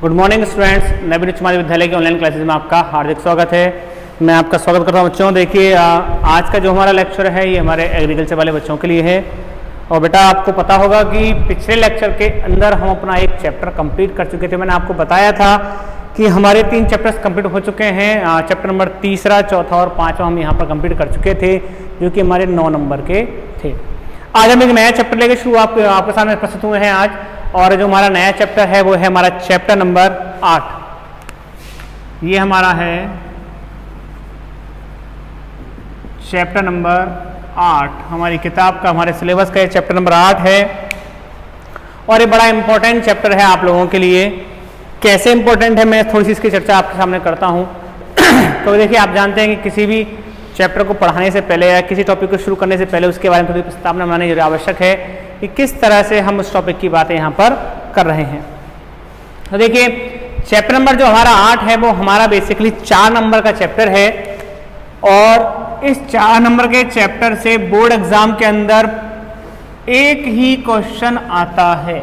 Good morning students, नवीन उच्च माध्यमिक विद्यालय के ऑनलाइन क्लासेस में आपका हार्दिक स्वागत है। मैं आपका स्वागत करता हूं बच्चों। देखिए आज का जो हमारा लेक्चर है ये हमारे एग्रीकल्चर वाले बच्चों के लिए है। और बेटा आपको पता होगा कि पिछले लेक्चर के अंदर हम अपना एक चैप्टर कंप्लीट कर चुके थे। मैंने आपको बताया था कि हमारे 3 चैप्टर्स कंप्लीट हो चुके हैं। चैप्टर नंबर 3, 4 और 5 हम यहाँ पर कंप्लीट कर चुके थे, जो कि हमारे 9 नंबर के थे। आज हम एक नया चैप्टर लेके शुरू आपके सामने प्रस्तुत हुए हैं आज। और जो हमारा नया चैप्टर है वो है हमारा चैप्टर नंबर 8। ये हमारा है चैप्टर नंबर 8, हमारी किताब का, हमारे सिलेबस का ये चैप्टर नंबर 8 है। और ये बड़ा इंपॉर्टेंट चैप्टर है आप लोगों के लिए। कैसे इंपॉर्टेंट है मैं थोड़ी सी इसकी चर्चा आपके सामने करता हूँ। तो देखिए आप जानते हैं कि किसी भी चैप्टर को पढ़ाने से पहले या किसी टॉपिक को शुरू करने से पहले उसके बारे में थोड़ी प्रस्तावना बनानी जरूर आवश्यक है कि किस तरह से हम उस टॉपिक की बातें यहाँ पर कर रहे हैं। तो देखिए चैप्टर नंबर जो हमारा 8 है वो हमारा बेसिकली 4 नंबर का चैप्टर है। और इस 4 नंबर के चैप्टर से बोर्ड एग्जाम के अंदर एक ही क्वेश्चन आता है।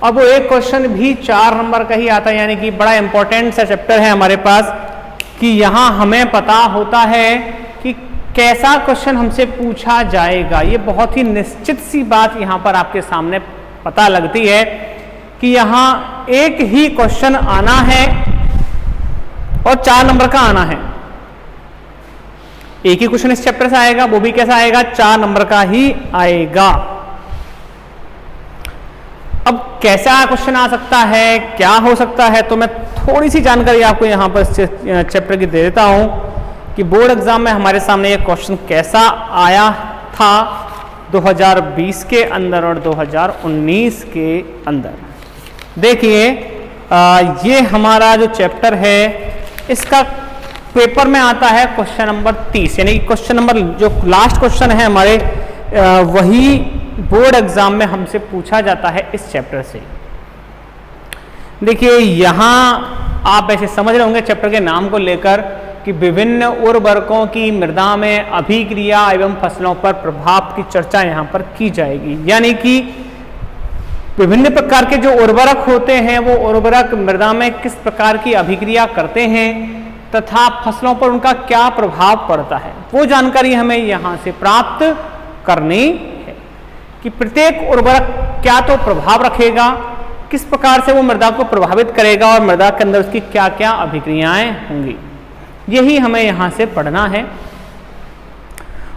अब वो एक क्वेश्चन भी 4 नंबर का ही आता है, यानी कि बड़ा इंपॉर्टेंट सा चैप्टर है हमारे पास कि यहाँ हमें पता होता है कि कैसा क्वेश्चन हमसे पूछा जाएगा। ये बहुत ही निश्चित सी बात यहाँ पर आपके सामने पता लगती है कि यहाँ एक ही क्वेश्चन आना है और 4 नंबर का आना है। एक ही क्वेश्चन इस चैप्टर से आएगा, वो भी कैसा आएगा, 4 नंबर का ही आएगा। अब कैसा क्वेश्चन आ सकता है, क्या हो सकता है, तो मैं थोड़ी सी जानकारी आपको यहाँ पर चैप्टर की दे देता हूँ कि बोर्ड एग्जाम में हमारे सामने ये क्वेश्चन कैसा आया था 2020 के अंदर और 2019 के अंदर। देखिए ये हमारा जो चैप्टर है इसका पेपर में आता है क्वेश्चन नंबर 30, यानी क्वेश्चन नंबर जो लास्ट क्वेश्चन है हमारे वही बोर्ड एग्जाम में हमसे पूछा जाता है इस चैप्टर से। देखिए यहाँ आप ऐसे समझ रहे होंगे चैप्टर के नाम को लेकर कि विभिन्न उर्वरकों की मृदा में अभिक्रिया एवं फसलों पर प्रभाव की चर्चा यहाँ पर की जाएगी। यानी कि विभिन्न प्रकार के जो उर्वरक होते हैं वो उर्वरक मृदा में किस प्रकार की अभिक्रिया करते हैं तथा फसलों पर उनका क्या प्रभाव पड़ता है, वो जानकारी हमें यहाँ से प्राप्त करनी है कि प्रत्येक उर्वरक क्या तो प्रभाव रखेगा, किस प्रकार से वो मृदा को प्रभावित करेगा और मृदा के अंदर उसकी क्या क्या अभिक्रियाएं होंगी। यही हमें यहाँ से पढ़ना है।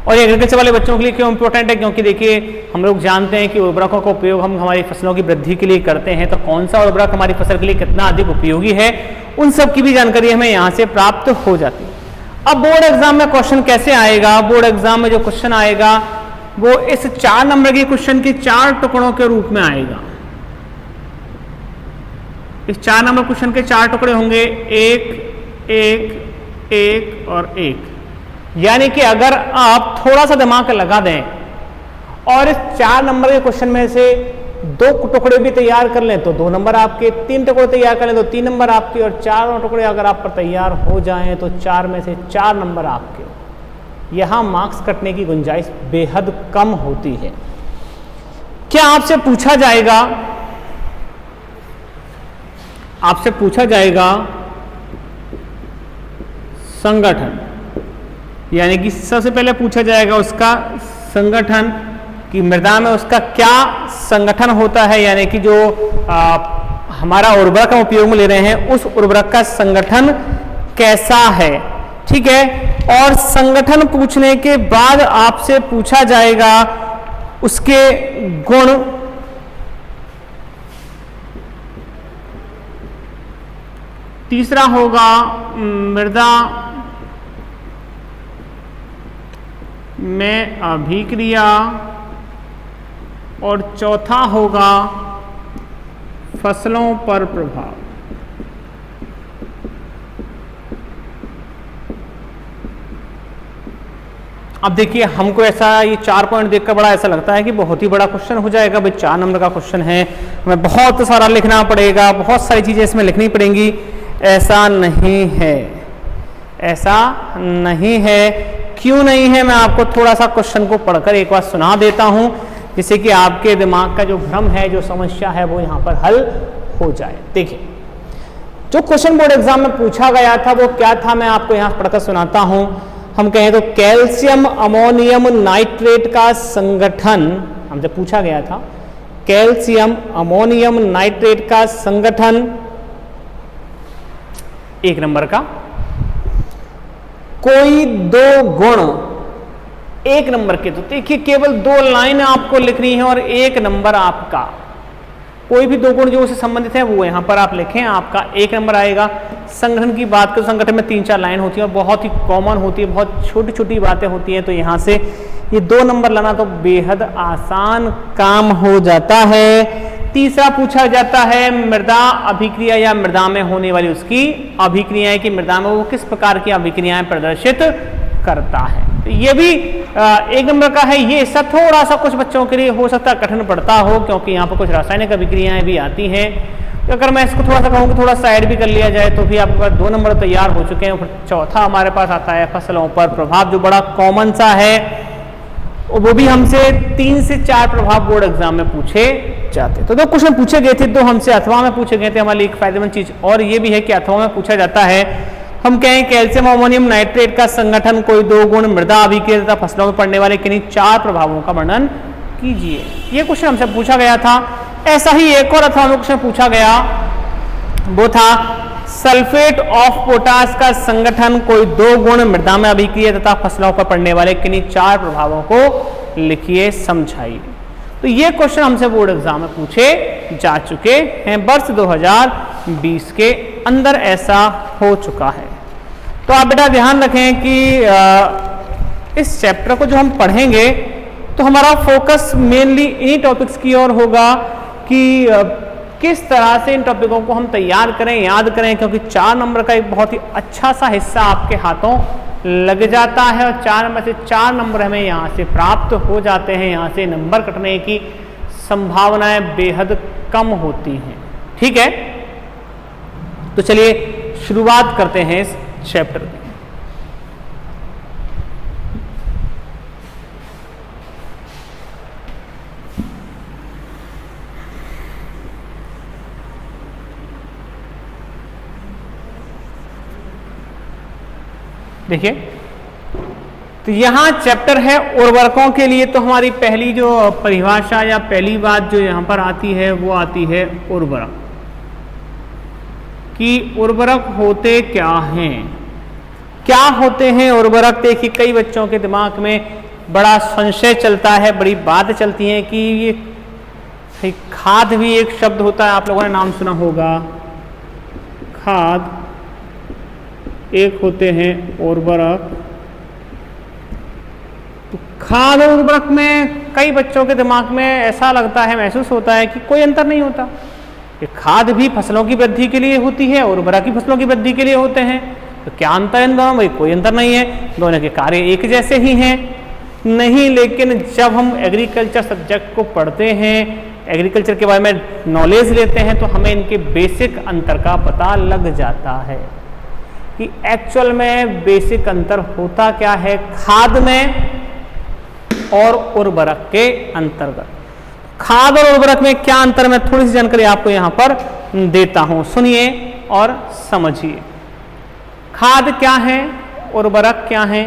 और ये एग्रीकल्चर वाले बच्चों के लिए क्यों इंपॉर्टेंट है, क्योंकि देखिए हम लोग जानते हैं कि उर्वरकों का उपयोग हम हमारी फसलों की वृद्धि के लिए करते हैं, तो कौन सा उर्वरक हमारी फसल के लिए कितना अधिक उपयोगी है, उन सब की भी जानकारी हमें यहाँ से प्राप्त हो जाती है। अब बोर्ड एग्जाम में क्वेश्चन कैसे आएगा, बोर्ड एग्जाम में जो क्वेश्चन आएगा वो इस 4 नंबर के क्वेश्चन के 4 टुकड़ों के रूप में आएगा। इस 4 नंबर क्वेश्चन के 4 टुकड़े होंगे, 1, 1, 1 और 1। यानी कि अगर आप थोड़ा सा दिमाग लगा दें और इस 4 नंबर के क्वेश्चन में से 2 टुकड़े भी तैयार कर लें तो 2 नंबर आपके, 3 टुकड़े तैयार कर लें तो 3 नंबर आपके, और 4 टुकड़े अगर आप पर तैयार हो जाएं तो 4 में से 4 नंबर आपके। यहां मार्क्स कटने की गुंजाइश बेहद कम होती है। क्या आपसे पूछा जाएगा, आपसे पूछा जाएगा संगठन, यानी कि सबसे पहले पूछा जाएगा उसका संगठन कि मृदा में उसका क्या संगठन होता है, यानी कि जो हमारा उर्वरक हम उपयोग में ले रहे हैं उस उर्वरक का संगठन कैसा है। ठीक है, और संगठन पूछने के बाद आपसे पूछा जाएगा उसके गुण, तीसरा होगा मृदा में अभिक्रिया और चौथा होगा फसलों पर प्रभाव। अब देखिए हमको ऐसा ये 4 पॉइंट देखकर बड़ा ऐसा लगता है कि बहुत ही बड़ा क्वेश्चन हो जाएगा भाई, 4 नंबर का क्वेश्चन है, हमें बहुत सारा लिखना पड़ेगा, बहुत सारी चीजें इसमें लिखनी पड़ेंगी। ऐसा नहीं है, ऐसा नहीं है। क्यों नहीं है, मैं आपको थोड़ा सा क्वेश्चन को पढ़कर एक बार सुना देता हूं जिससे कि आपके दिमाग का जो भ्रम है, जो समस्या है वो यहाँ पर हल हो जाए। देखिए जो क्वेश्चन बोर्ड एग्जाम में पूछा गया था वो क्या था, मैं आपको यहां पढ़कर सुनाता हूं। हम कहें तो कैल्शियम अमोनियम नाइट्रेट का संगठन हमसे पूछा गया था। कैल्शियम अमोनियम नाइट्रेट का संगठन 1 नंबर का, कोई 2 गुण 1 नंबर के, तो देखिए केवल 2 लाइन आपको लिखनी है और 1 नंबर आपका, कोई भी 2 गुण जो उससे संबंधित है वो यहां पर आप लिखें, आपका 1 नंबर आएगा। संगठन की बात करें, संगठन में 3-4 लाइन होती है और बहुत ही कॉमन होती है, बहुत छोटी छोटी बातें होती हैं, तो यहां से ये 2 नंबर लाना तो बेहद आसान काम हो जाता है। तीसरा पूछा जाता है मृदा अभिक्रिया या मृदा में होने वाली उसकी अभिक्रियाएं, कि मृदा में वो किस प्रकार की अभिक्रियाएं प्रदर्शित करता है। तो ये भी 1 नंबर का है। ये सब थोड़ा सा कुछ बच्चों के लिए हो सकता है कठिन पड़ता हो, क्योंकि यहाँ पर कुछ रासायनिक अभिक्रियाएं भी आती हैं। तो अगर मैं इसको थोड़ा सा कहूँ कि थोड़ा साइड भी कर लिया जाए तो भी आपके पास 2 नंबर तैयार हो चुके हैं। चौथा हमारे पास आता है फसलों पर प्रभाव, जो बड़ा कॉमन सा है, वो भी हमसे 3 से 4 प्रभाव बोर्ड एग्जाम में पूछे जाते। तो 2 क्वेश्चन पूछे गए थे, 2 हमसे अथवा में पूछे गए थे। हमारे लिए एक फायदेमंद चीज और ये भी है कि अथवा में पूछा जाता है, हम कहें कैल्शियम अमोनियम नाइट्रेट का संगठन, कोई 2 गुण, मृदा अभिक्रिया तथा फसलों में पड़ने वाले किन्हीं 4 प्रभावों का वर्णन कीजिए। ये क्वेश्चन हमसे पूछा गया था। ऐसा ही एक और अथवा में क्वेश्चन पूछा गया, वो था सल्फेट ऑफ पोटास का संगठन, कोई 2 गुण, मृदा में अभिक्रिया तथा फसलों पर पड़ने वाले किन्हीं 4 प्रभावों को लिखिए, समझाइए। तो ये क्वेश्चन हमसे बोर्ड एग्जाम में पूछे जा चुके हैं। वर्ष 2020 के अंदर ऐसा हो चुका है। तो आप बेटा ध्यान रखें कि इस चैप्टर को जो हम पढ़ेंगे तो हमारा फोकस मेनली इन्हीं टॉपिक्स की ओर होगा कि किस तरह से इन टॉपिकों को हम तैयार करें, याद करें, क्योंकि 4 नंबर का एक बहुत ही अच्छा सा हिस्सा आपके हाथों लग जाता है और 4 में से 4 नंबर हमें यहाँ से प्राप्त हो जाते हैं। यहाँ से नंबर कटने की संभावनाएं बेहद कम होती हैं। ठीक है, तो चलिए शुरुआत करते हैं इस चैप्टर की। देखिए, तो यहां चैप्टर है उर्वरकों के लिए। तो हमारी पहली जो परिभाषा या पहली बात जो यहां पर आती है वो आती है उर्वरक, कि उर्वरक होते क्या हैं, क्या होते हैं उर्वरक। देखिए कई बच्चों के दिमाग में बड़ा संशय चलता है, बड़ी बात चलती है कि ये खाद भी एक शब्द होता है, आप लोगों ने नाम सुना होगा, खाद एक होते हैं उर्वरक। तो खाद और उर्वरक में कई बच्चों के दिमाग में ऐसा लगता है, महसूस होता है कि कोई अंतर नहीं होता, कि खाद भी फसलों की वृद्धि के लिए होती है, उर्वरक भी फसलों की वृद्धि के लिए होते हैं, तो क्या अंतर है इन दोनों में? कोई अंतर नहीं है, दोनों के कार्य एक जैसे ही हैं। नहीं, लेकिन जब हम एग्रीकल्चर सब्जेक्ट को पढ़ते हैं, एग्रीकल्चर के बारे में नॉलेज लेते हैं, तो हमें इनके बेसिक अंतर का पता लग जाता है कि एक्चुअल में बेसिक अंतर होता क्या है खाद में और उर्वरक के अंतर्गत। खाद और उर्वरक में क्या अंतर, मैं थोड़ी सी जानकारी आपको यहां पर देता हूं, सुनिए और समझिए। खाद क्या है, उर्वरक क्या है?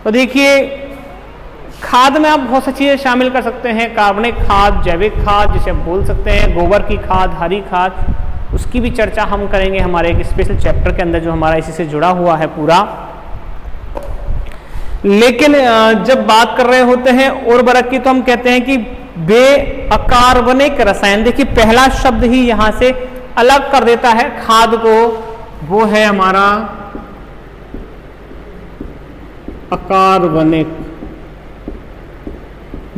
तो देखिए, खाद में आप बहुत सी चीजें शामिल कर सकते हैं, कार्बनिक खाद, जैविक खाद जिसे आप बोल सकते हैं, गोबर की खाद, हरी खाद, उसकी भी चर्चा हम करेंगे हमारे एक स्पेशल चैप्टर के अंदर जो हमारा इसी से जुड़ा हुआ है पूरा। लेकिन जब बात कर रहे होते हैं उर्वरक की, तो हम कहते हैं कि वे अकार्बनिक रसायन, देखिए पहला शब्द ही यहां से अलग कर देता है खाद को, वो है हमारा अकार्बनिक।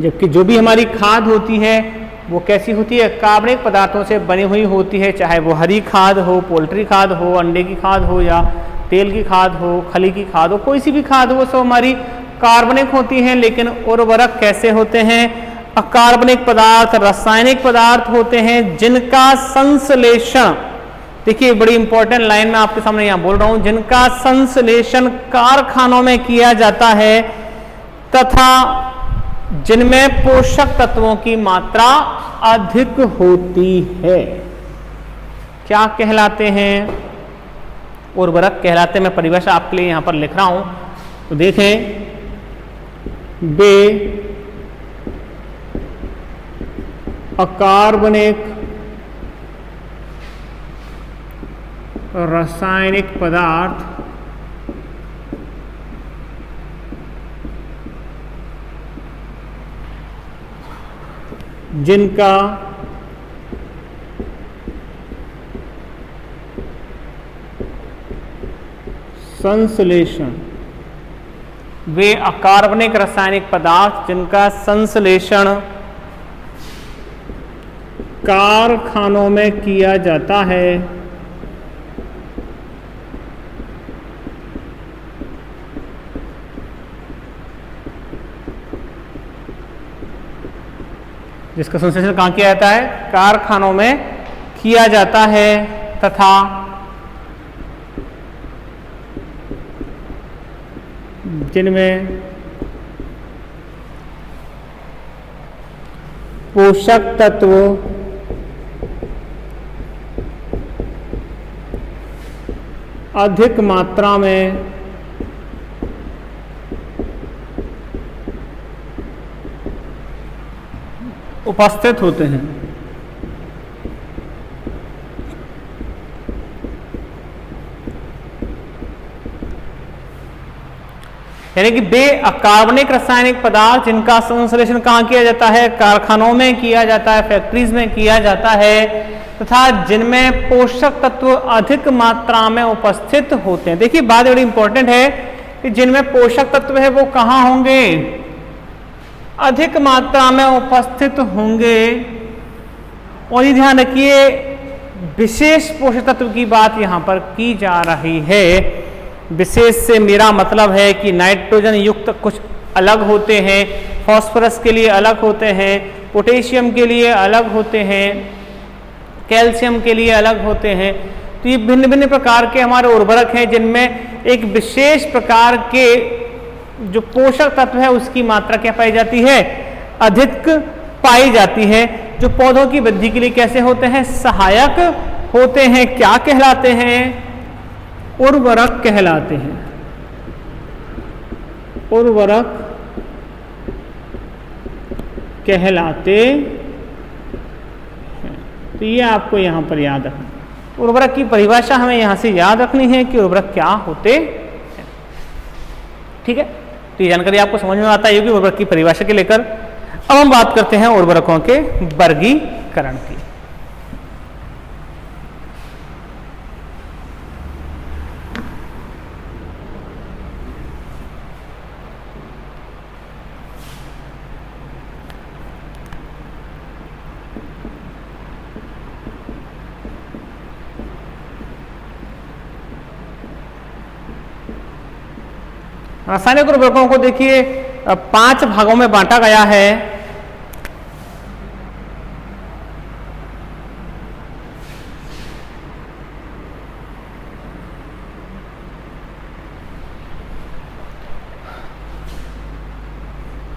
जबकि जो भी हमारी खाद होती है वो कैसी होती है, कार्बनिक पदार्थों से बनी हुई होती है, चाहे वो हरी खाद हो, पोल्ट्री खाद हो, अंडे की खाद हो, या तेल की खाद हो, खली की खाद हो, कोई सी भी खाद हो, वो सब हमारी कार्बनिक होती हैं। लेकिन उर्वरक कैसे होते हैं, अकार्बनिक पदार्थ, रासायनिक पदार्थ होते हैं जिनका संश्लेषण, देखिए बड़ी इंपॉर्टेंट लाइन में आपके सामने यहां बोल रहा हूं, जिनका संश्लेषण कारखानों में किया जाता है तथा जिनमें पोषक तत्वों की मात्रा अधिक होती है। क्या कहलाते हैं? उर्वरक कहलाते हैं। मैं परिभाषा आपके लिए यहाँ पर लिख रहा हूँ, तो देखें, बे अकार्बनिक रासायनिक पदार्थ जिनका संश्लेषण, वे अकार्बनिक रासायनिक पदार्थ जिनका संश्लेषण कारखानों में किया जाता है, जिसका संश्लेषण कहाँ किया जाता है? कारखानों में किया जाता है, तथा जिनमें पोषक तत्व अधिक मात्रा में उपस्थित होते हैं। यानी कि बे अकार्बनिक रासायनिक पदार्थ जिनका संश्लेषण कहाँ किया जाता है? कारखानों में किया जाता है, फैक्ट्रीज में किया जाता है, तथा जिनमें पोषक तत्व अधिक मात्रा में उपस्थित होते हैं। देखिए बात बड़ी इंपॉर्टेंट है कि जिनमें पोषक तत्व है वो कहाँ होंगे? अधिक मात्रा में उपस्थित होंगे। और ये ध्यान रखिए, विशेष पोषक तत्व की बात यहाँ पर की जा रही है। विशेष से मेरा मतलब है कि नाइट्रोजन युक्त कुछ अलग होते हैं, फास्फोरस के लिए अलग होते हैं, पोटेशियम के लिए अलग होते हैं, कैल्शियम के लिए अलग होते हैं। तो ये भिन्न भिन्न प्रकार के हमारे उर्वरक हैं जिनमें एक विशेष प्रकार के जो पोषक तत्व है उसकी मात्रा क्या पाई जाती है? अधिक पाई जाती है, जो पौधों की वृद्धि के लिए कैसे होते हैं? सहायक होते हैं। क्या कहलाते हैं? उर्वरक कहलाते हैं। उर्वरक कहलाते हैं। तो ये आपको यहां पर याद रखना। उर्वरक की परिभाषा हमें यहां से याद रखनी है कि उर्वरक क्या होते हैं। ठीक है, तो ये जानकारी आपको समझ में आता है कि उर्वरक की परिभाषा के लेकर। अब हम बात करते हैं उर्वरकों के वर्गीकरण की। रासायनिक उर्वरकों को देखिए 5 भागों में बांटा गया है।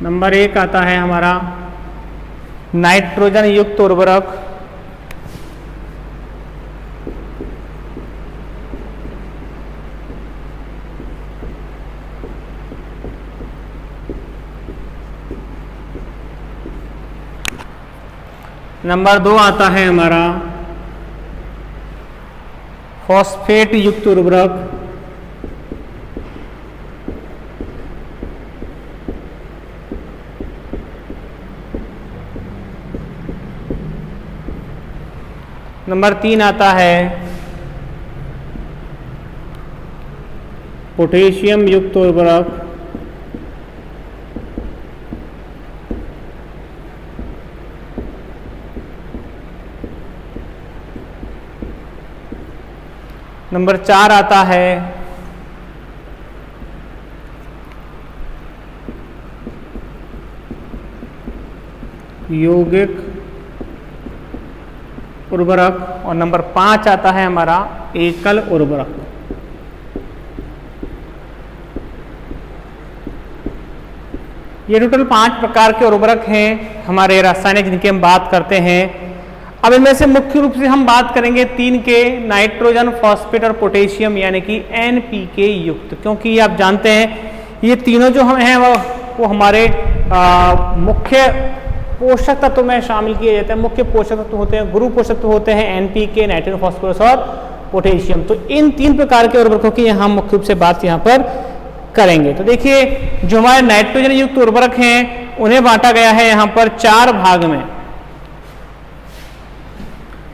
नंबर 1 आता है हमारा नाइट्रोजन युक्त उर्वरक। नंबर 2 आता है हमारा फॉस्फेट युक्त उर्वरक। नंबर 3 आता है पोटेशियम युक्त उर्वरक। नंबर 4 आता है यौगिक उर्वरक। और नंबर 5 आता है हमारा एकल उर्वरक। ये टोटल 5 प्रकार के उर्वरक हैं हमारे रासायनिक जिनकी हम बात करते हैं। अब इनमें से मुख्य रूप से हम बात करेंगे 3 के, नाइट्रोजन, फॉस्फेट और पोटेशियम यानी कि एनपीके युक्त, क्योंकि आप जानते हैं ये तीनों जो हम हैं वो हमारे मुख्य पोषक तत्व में शामिल किए जाते हैं। मुख्य पोषक तत्व होते हैं, गुरु पोषक तत्व होते हैं एनपीके, नाइट्रोजन, फॉस्फोरस और पोटेशियम। तो इन 3 प्रकार के उर्वरकों की हम मुख्य रूप से बात यहाँ पर करेंगे। तो देखिए जो हमारे नाइट्रोजन युक्त उर्वरक हैं उन्हें बांटा गया है यहाँ पर 4 भाग में।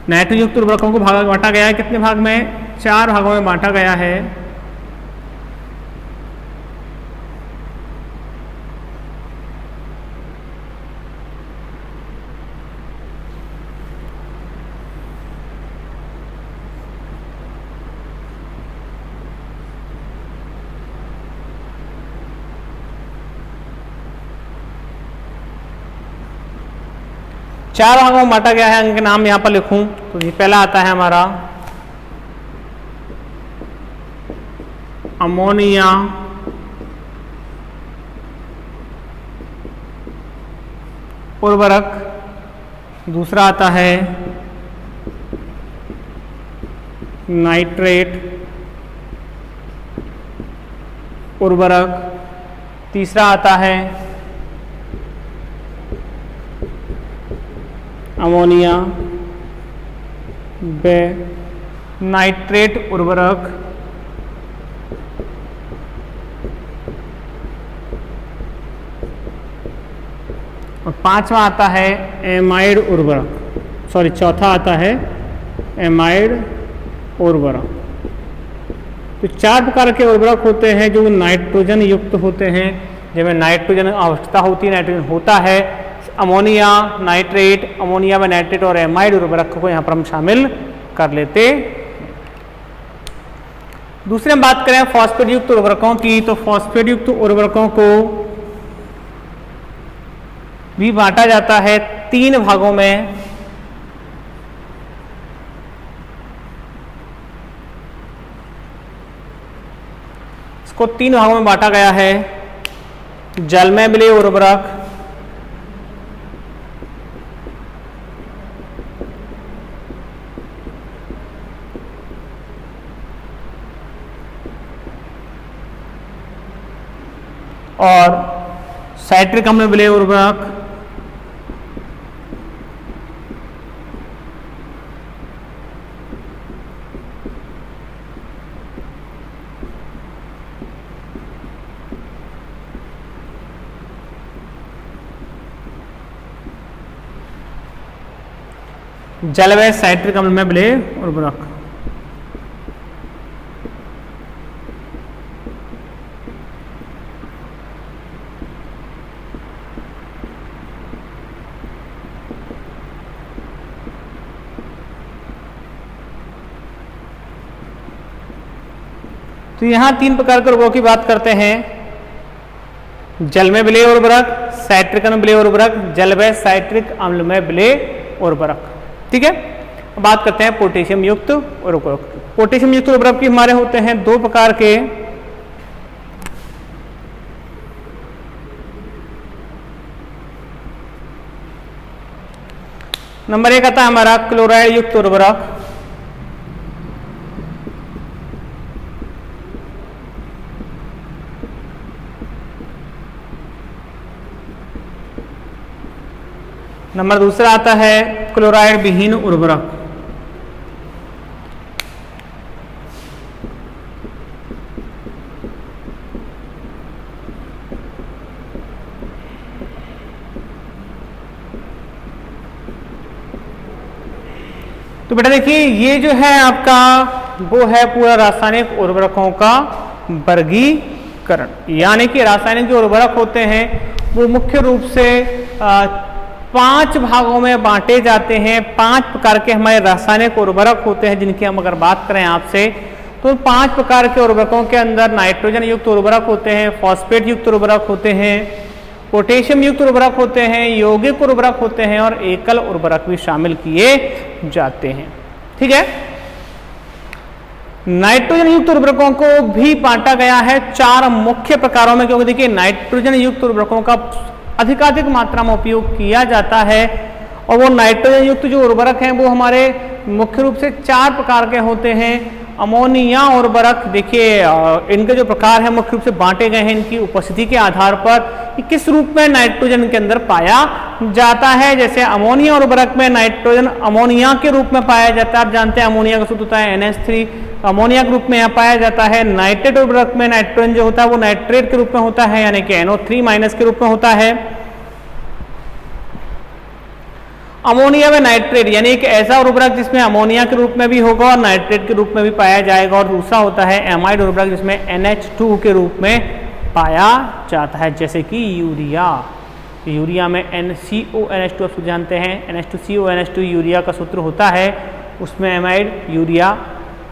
नाइट्रोजन युक्त उर्वरकों को बांटा गया है कितने भाग में? 4 भागों में बांटा गया है। चार भागों में बांटा गया है, इनके नाम यहां पर लिखूं तो ये पहला आता है हमारा अमोनिया, उर्वरक। दूसरा आता है नाइट्रेट, उर्वरक। तीसरा आता है अमोनिया व नाइट्रेट उर्वरक। और पांचवा आता है एमाइड उर्वरक, चौथा आता है एमाइड उर्वरक। तो 4 प्रकार के उर्वरक होते हैं जो नाइट्रोजन युक्त होते हैं, जिनमें नाइट्रोजन आवश्यकता होती है, नाइट्रोजन होता है। अमोनिया, नाइट्रेट, अमोनिया व नाइट्रेट और एमाइड उर्वरक को यहाँ पर हम शामिल कर लेते। दूसरे हम बात करें फॉस्फेट युक्त उर्वरकों की, तो फॉस्फेट युक्त उर्वरकों को भी बांटा जाता है 3 भागों में। इसको 3 भागों में बांटा गया है। जल में मिले उर्वरक, और साइट्रिक अम्ल में मिले उर्वरक, जल व साइट्रिक अम्ल में मिले उर्वरक। तो यहां 3 प्रकार के उर्वरकों की बात करते हैं। जल में मिले उर्वरक, साइट्रिक अम्ल में मिले उर्वरक, जल व साइट्रिक अम्ल में मिले उर्वरक। ठीक है, अब बात करते हैं पोटेशियम युक्त उर्वरक। पोटेशियम युक्त उर्वरक भी हमारे होते हैं 2 प्रकार के। नंबर 1 आता है हमारा क्लोराइड युक्त उर्वरक। नंबर 2 आता है क्लोराइड विहीन उर्वरक। तो बेटा देखिए ये जो है आपका वो है पूरा रासायनिक उर्वरकों का वर्गीकरण, यानी कि रासायनिक जो उर्वरक होते हैं वो मुख्य रूप से 5 भागों में बांटे जाते हैं। 5 प्रकार के हमारे रासायनिक उर्वरक होते हैं जिनकी हम अगर बात करें आपसे, तो 5 प्रकार के उर्वरकों के अंदर नाइट्रोजन युक्त उर्वरक होते हैं, फॉस्फेट युक्त उर्वरक होते हैं, पोटेशियम युक्त उर्वरक होते हैं, यौगिक उर्वरक होते हैं और एकल उर्वरक भी शामिल किए जाते हैं। ठीक है, नाइट्रोजन युक्त उर्वरकों को भी बांटा गया है 4 मुख्य प्रकारों में, क्योंकि देखिए नाइट्रोजन युक्त उर्वरकों का अधिकाधिक मात्रा में उपयोग किया जाता है और वो नाइट्रोजन युक्त जो उर्वरक हैं वो हमारे मुख्य रूप से 4 प्रकार के होते हैं। अमोनिया उर्वरक, देखिए इनके जो प्रकार है मुख्य रूप से बांटे गए हैं इनकी उपस्थिति के आधार पर कि किस रूप में नाइट्रोजन के अंदर पाया जाता है। जैसे अमोनिया उर्वरक में नाइट्रोजन अमोनिया के रूप में पाया जाता है, आप जानते हैं अमोनिया का सूत्र होता है NH3, अमोनिया के रूप में यहाँ पाया जाता है। नाइट्रेट उर्वरक में नाइट्रोजन जो होता है वो नाइट्रेट के रूप में होता है, यानी कि NO3- के रूप में होता है। अमोनिया में नाइट्रेट यानी एक ऐसा उर्वरक जिसमें अमोनिया के रूप में भी होगा और नाइट्रेट के रूप में भी पाया जाएगा। और दूसरा होता है एमाइड उर्वरक जिसमें NH2 के रूप में पाया जाता है, जैसे कि यूरिया। यूरिया में NCONH2 आप जानते हैं, NH2CONH2 यूरिया का सूत्र होता है, उसमें एमाइड यूरिया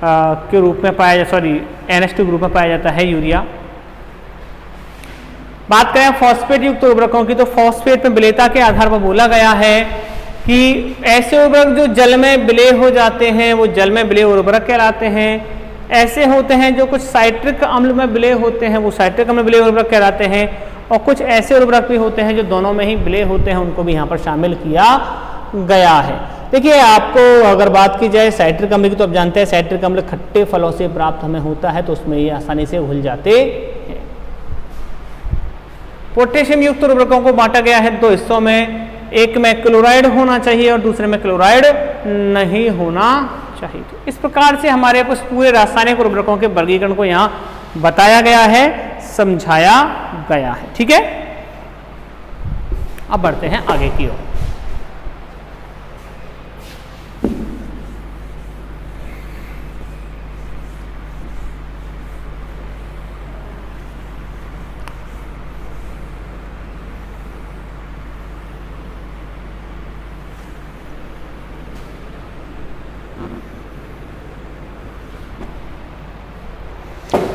के रूप में पाया जाता, सॉरी NH2 के रूप में पाया जाता है यूरिया। बात करें फॉस्फेट युक्त उर्वरकों की, तो फॉस्फेट में विलेयता के आधार पर बोला गया है कि ऐसे उर्वरक जो जल में विलेय हो जाते हैं वो जल में विलेय उर्वरक कहलाते हैं। ऐसे होते हैं जो कुछ साइट्रिक अम्ल में विलेय होते हैं वो साइट्रिक अम्ल विलेय उर्वरक कहलाते हैं। और कुछ ऐसे उर्वरक भी होते हैं जो दोनों में ही विलेय होते हैं, उनको भी यहाँ पर शामिल किया गया है। देखिए आपको अगर बात की जाए साइट्रिक अम्ल की, तो आप जानते हैं साइट्रिक अम्ल खट्टे फलों से प्राप्त हमें होता है, तो उसमें ये आसानी से घुल जाते हैं। पोटेशियम युक्त उर्वरकों को बांटा गया है 2 हिस्सों में, एक में क्लोराइड होना चाहिए और दूसरे में क्लोराइड नहीं होना चाहिए। तो इस प्रकार से हमारे पास पूरे रासायनिक उर्वरकों के वर्गीकरण को यहाँ बताया गया है, समझाया गया है। ठीक है, अब बढ़ते हैं आगे की ओर।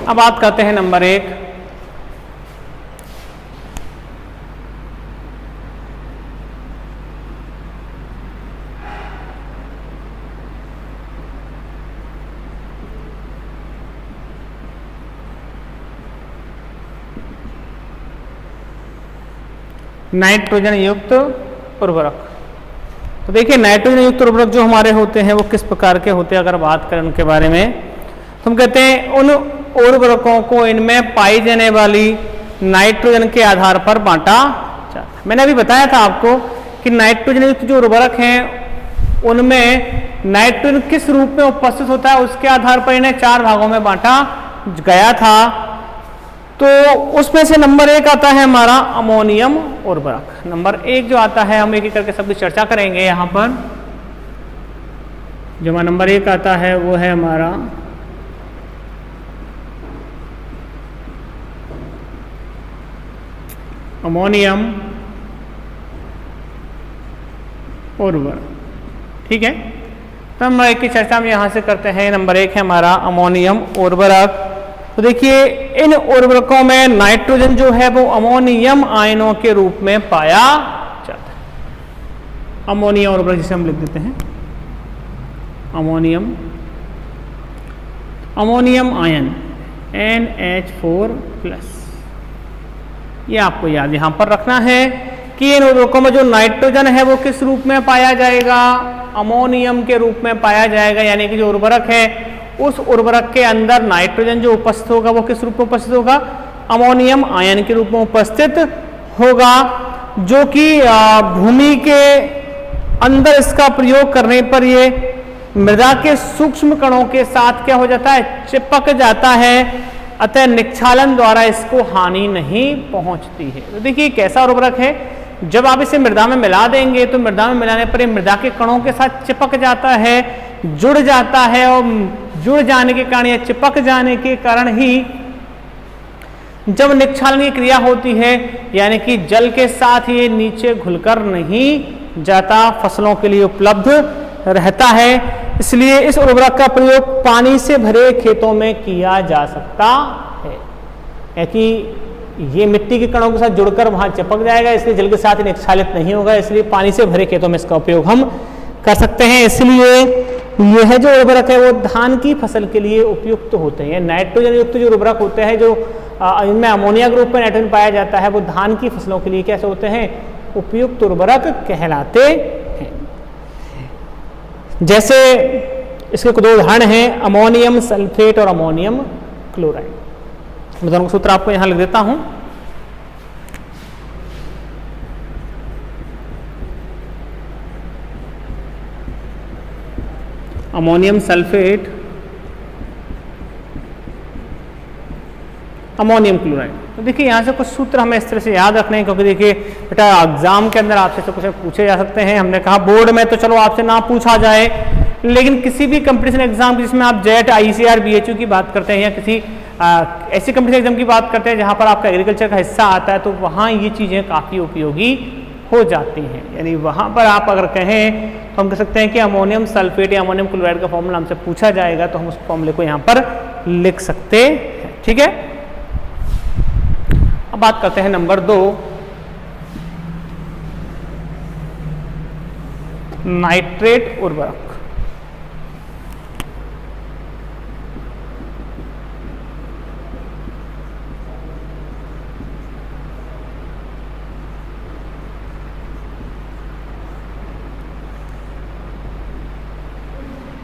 अब बात करते हैं नंबर 1, नाइट्रोजन युक्त उर्वरक। तो देखिए नाइट्रोजन युक्त उर्वरक जो हमारे होते हैं वो किस प्रकार के होते हैं, अगर बात करें उनके बारे में, तो हम कहते हैं उन उर्वरकों को इनमें पाई जाने वाली नाइट्रोजन के आधार पर बांटा जाता है। मैंने अभी बताया था आपको कि नाइट्रोजन युक्त जो उर्वरक हैं उनमें नाइट्रोजन किस रूप में उपस्थित होता है उसके आधार पर इन्हें 4 भागों में बांटा गया था। तो उसमें से नंबर 1 आता है हमारा अमोनियम उर्वरक। नंबर 1 जो आता है, हम एक एक करके सबकी चर्चा करेंगे यहाँ पर। जो हमारा नंबर 1 आता है वो है हमारा अमोनियम उर्वरक। ठीक है, तो नंबर 1 की चर्चा हम यहाँ से करते हैं। नंबर 1 है हमारा अमोनियम उर्वरक। तो देखिए इन उर्वरकों में नाइट्रोजन जो है वो अमोनियम आयनों के रूप में पाया जाता है। अमोनियम उर्वरक जिसे हम लिख देते हैं अमोनियम आयन NH4+। ये आपको याद यहाँ पर रखना है कि इन उर्वरकों में जो नाइट्रोजन है वो किस रूप में पाया जाएगा, अमोनियम के रूप में पाया जाएगा। यानी कि जो उर्वरक है उस उर्वरक के अंदर नाइट्रोजन जो उपस्थित होगा वो किस रूप में उपस्थित होगा, अमोनियम आयन के रूप में उपस्थित होगा, जो कि भूमि के अंदर इसका प्रयोग करने पर ये मृदा के सूक्ष्म कणों के साथ क्या हो जाता है, चिपक जाता है। अतः निक्षालन द्वारा इसको हानि नहीं पहुंचती है। तो देखिए कैसा उर्वरक है, जब आप इसे मृदा में मिला देंगे तो मृदा में मिलाने पर ये मृदा के कणों के साथ चिपक जाता है, जुड़ जाता है, और जुड़ जाने के कारण या चिपक जाने के कारण ही जब निक्षालन की क्रिया होती है, यानी कि जल के साथ ये नीचे घुलकर नहीं जाता, फसलों के लिए उपलब्ध रहता है। इसलिए इस उर्वरक का प्रयोग पानी से भरे खेतों में किया जा सकता है कि ये मिट्टी के कणों के साथ जुड़कर वहां चिपक जाएगा, इसलिए जल के साथ निक्षालित नहीं होगा, इसलिए पानी से भरे खेतों में इसका उपयोग हम कर सकते हैं। इसलिए यह जो उर्वरक है वो धान की फसल के लिए उपयुक्त होते हैं। नाइट्रोजन युक्त जो उर्वरक होते हैं, जो इनमें अमोनिया के रूप में नाइट्रोजन पाया जाता है, वो धान की फसलों के लिए कैसे होते हैं, उपयुक्त उर्वरक कहलाते हैं। जैसे इसके दो उदाहरण हैं, अमोनियम सल्फेट और अमोनियम क्लोराइड। मैं दोनों का सूत्र आपको यहां लिख देता हूं। Ammonium sulphate, ammonium chloride. तो देखिए यहाँ से कुछ सूत्र हमें इस तरह से याद रखने हैं, क्योंकि देखिए बेटा एग्जाम के अंदर आपसे तो कुछ पूछे जा सकते हैं। हमने कहा बोर्ड में तो चलो आपसे ना पूछा जाए, लेकिन किसी भी कंपटीशन एग्जाम जिसमें आप जेट, आईसीआर, बीएचयू की बात करते हैं या किसी ऐसी कंपटीशन एग्जाम की बात करते हैं जहाँ पर आपका एग्रीकल्चर का हिस्सा आता है, तो वहाँ ये चीज़ें काफ़ी उपयोगी हो जाती हैं। यानी वहाँ पर आप अगर कहें तो हम कह सकते हैं कि अमोनियम सल्फेट या अमोनियम क्लोराइड का फॉर्मूला हमसे पूछा जाएगा तो हम उस फॉर्मूले को यहाँ पर लिख सकते हैं। ठीक है, अब बात करते हैं नंबर 2, नाइट्रेट उर्वरक।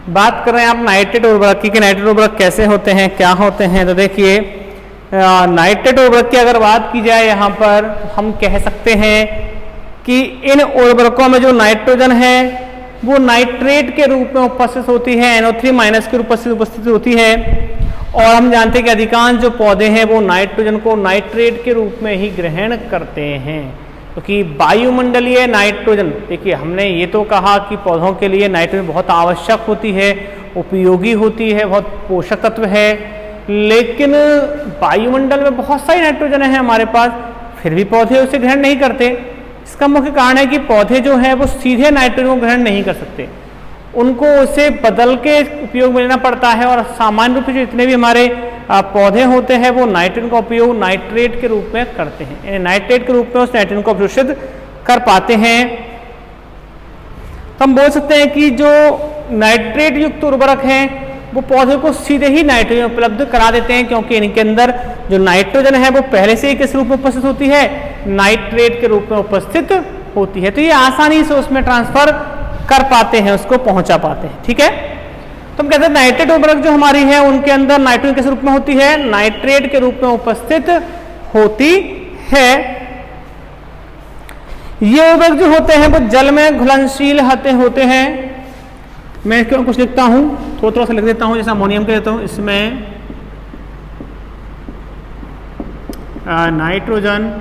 बात कर रहे हैं आप नाइट्रेट उर्वरक की कि नाइट्रेट उर्वरक कैसे होते हैं, क्या होते हैं। तो देखिए नाइट्रेट उर्वरक की अगर बात की जाए यहाँ पर हम कह सकते हैं कि इन उर्वरकों में जो नाइट्रोजन है वो नाइट्रेट के रूप में उपस्थित होती है, NO3- के रूप में उपस्थित होती है। और हम जानते हैं कि अधिकांश जो पौधे हैं वो नाइट्रोजन को नाइट्रेट के रूप में ही ग्रहण करते हैं, क्योंकि वायुमंडलीय नाइट्रोजन, देखिए हमने ये तो कहा कि पौधों के लिए नाइट्रोजन बहुत आवश्यक होती है, उपयोगी होती है, बहुत पोषक तत्व है, लेकिन वायुमंडल में बहुत सारी नाइट्रोजन है हमारे पास, फिर भी पौधे उसे ग्रहण नहीं करते। इसका मुख्य कारण है कि पौधे जो है वो सीधे नाइट्रोजन को ग्रहण नहीं कर सकते, उनको उसे बदल के उपयोग में लेना पड़ता है। और सामान्य रूप से जितने भी हमारे पौधे होते हैं वो नाइट्रोजन का उपयोग नाइट्रेट के रूप में करते हैं, यानी नाइट्रेट के रूप में उस नाइट्रोजन को अवशोषित कर पाते हैं। तो हम बोल सकते हैं कि जो नाइट्रेट युक्त उर्वरक हैं वो पौधे को सीधे ही नाइट्रोजन उपलब्ध करा देते हैं, क्योंकि इनके अंदर जो नाइट्रोजन है वो पहले से ही किस रूप में उपस्थित होती है, नाइट्रेट के रूप में उपस्थित होती है। तो ये आसानी से उसमें ट्रांसफर कर पाते हैं, उसको पहुंचा पाते हैं। ठीक है, तो हम कहते हैं नाइट्रेट उर्वरक जो हमारी है उनके अंदर नाइट्रोजन किस रूप में होती है, नाइट्रेट के रूप में उपस्थित होती है। ये उर्वरक जो होते हैं वो जल में घुलनशील होते हैं। मैं क्यों कुछ लिखता हूं, थोड़ा सा लिख देता हूं, जैसे अमोनियम के देता हूं, इसमें नाइट्रोजन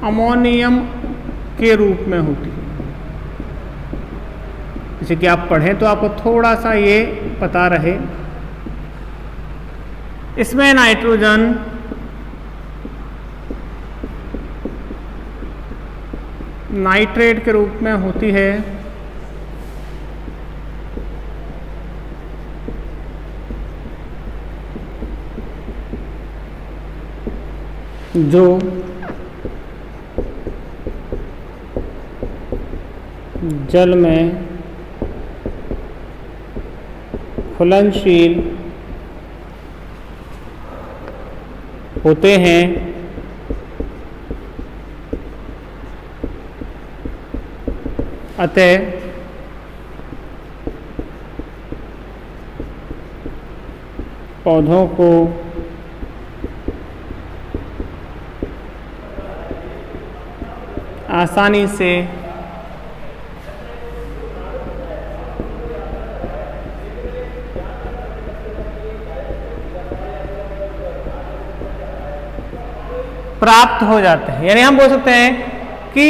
अमोनियम के रूप में होती है। जैसे कि आप पढ़ें तो आपको थोड़ा सा ये पता रहे, इसमें नाइट्रोजन नाइट्रेट के रूप में होती है, जो जल में घुलनशील होते हैं, अतः पौधों को आसानी से प्राप्त हो जाते हैं। यानी हम बोल सकते हैं कि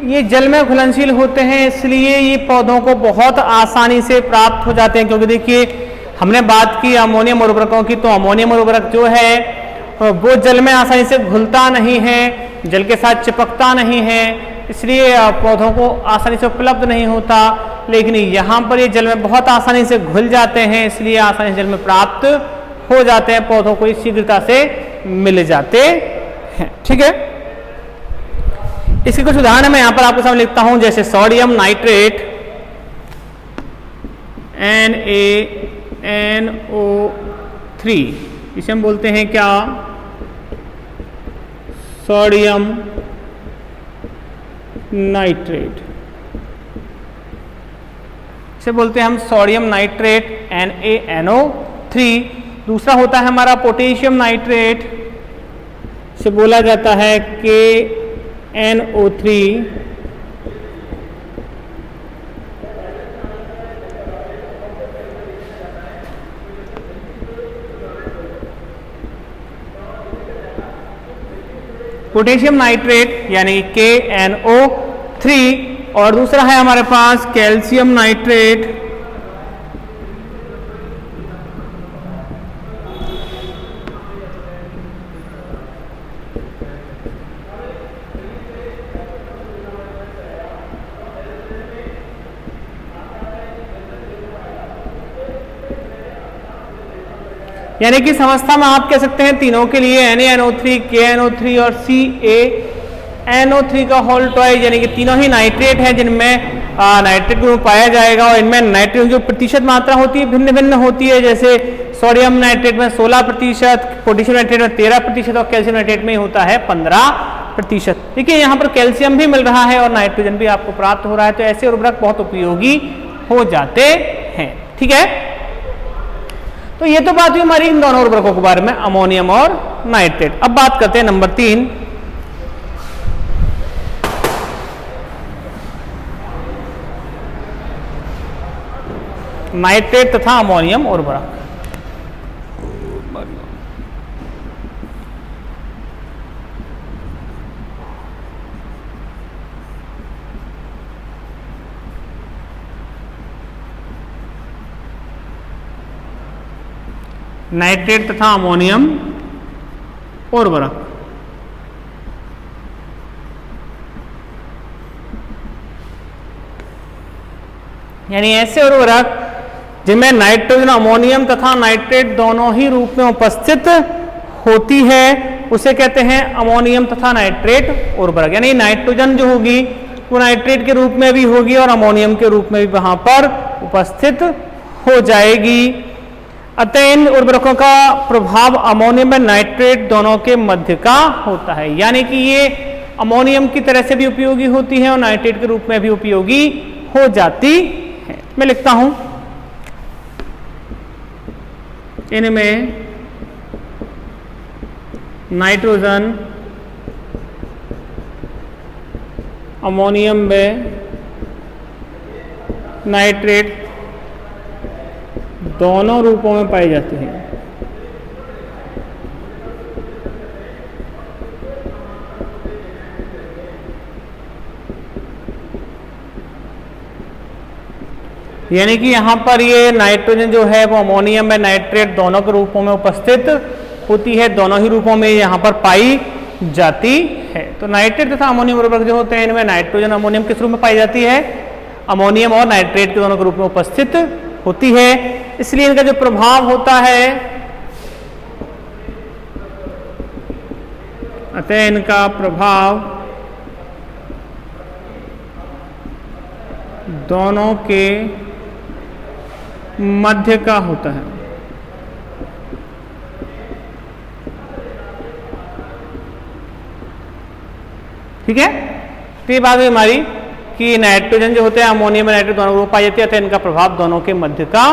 ये जल में घुलनशील होते हैं, इसलिए ये पौधों को बहुत आसानी से प्राप्त हो जाते हैं। क्योंकि देखिए हमने बात की अमोनियम उर्वरकों की, तो अमोनियम उर्वरक जो है वो जल में आसानी से घुलता नहीं है, जल के साथ चिपकता नहीं है, इसलिए पौधों को आसानी से उपलब्ध नहीं होता। लेकिन यहाँ पर ये जल में बहुत आसानी से घुल जाते हैं, इसलिए आसानी से जल में प्राप्त हो जाते हैं, पौधों को शीघ्रता से मिल जाते हैं। ठीक है, इसके कुछ उदाहरण मैं यहाँ पर आपके सामने लिखता हूँ, जैसे सोडियम नाइट्रेट NaNO3, इसे हम बोलते हैं क्या, सोडियम नाइट्रेट। इसे बोलते हैं हम सोडियम नाइट्रेट NaNO3। दूसरा होता है हमारा पोटेशियम नाइट्रेट, इसे बोला जाता है KNO3। पोटेशियम नाइट्रेट यानी KNO3। और दूसरा है हमारे पास कैल्शियम नाइट्रेट, यानी कि समस्या में आप कह सकते हैं तीनों के लिए NaNO3, KNO3 और CaNO3 का होल टॉइज, यानी कि तीनों ही नाइट्रेट हैं जिनमें नाइट्रेट ग्रुप पाया जाएगा। और इनमें नाइट्रेट की जो प्रतिशत मात्रा होती है भिन्न भिन्न होती है, जैसे सोडियम नाइट्रेट में 16%, पोटेशियम नाइट्रेट में 13% और कैल्शियम नाइट्रेट में होता है 15%। देखिए यहाँ पर कैल्शियम भी मिल रहा है और नाइट्रोजन भी आपको प्राप्त हो रहा है, तो ऐसे उर्वरक बहुत उपयोगी हो जाते हैं। ठीक है, तो ये तो बात हुई हमारी इन दोनों उर्वरकों के बारे में, अमोनियम और नाइट्रेट। अब बात करते हैं नंबर 3, नाइट्रेट तथा अमोनियम उर्वरक। नाइट्रेट तथा अमोनियम उर्वरक, यानी ऐसे उर्वरक जिनमें नाइट्रोजन, अमोनियम तथा नाइट्रेट दोनों ही रूप में उपस्थित होती है, उसे कहते हैं अमोनियम तथा नाइट्रेट उर्वरक। यानी नाइट्रोजन जो होगी वो नाइट्रेट के रूप में भी होगी और अमोनियम के रूप में भी वहां पर उपस्थित हो जाएगी। अतः इन उर्वरकों का प्रभाव अमोनियम और नाइट्रेट दोनों के मध्य का होता है, यानी कि ये अमोनियम की तरह से भी उपयोगी होती है और नाइट्रेट के रूप में भी उपयोगी हो जाती है। मैं लिखता हूं, इनमें नाइट्रोजन, अमोनियम में नाइट्रेट दोनों रूपों में पाई जाती है। यानी कि यहां पर ये नाइट्रोजन जो है वो अमोनियम में नाइट्रेट दोनों के रूपों में उपस्थित होती है, दोनों ही रूपों में यहां पर पाई जाती है। तो नाइट्रेट तथा अमोनियम उर्वरक जो होते हैं इनमें नाइट्रोजन, अमोनियम किस रूप में पाई जाती है? अमोनियम और नाइट्रेट के दोनों के रूप में उपस्थित होती है। इसलिए इनका जो प्रभाव होता है, अतः इनका प्रभाव दोनों के मध्य का होता है। ठीक है, तो ये बात हुई हमारी कि नाइट्रोजन जो होते हैं अमोनियम और नाइट्रेट दोनों ग्रुप पाई जाती है, तो इनका प्रभाव दोनों के मध्य का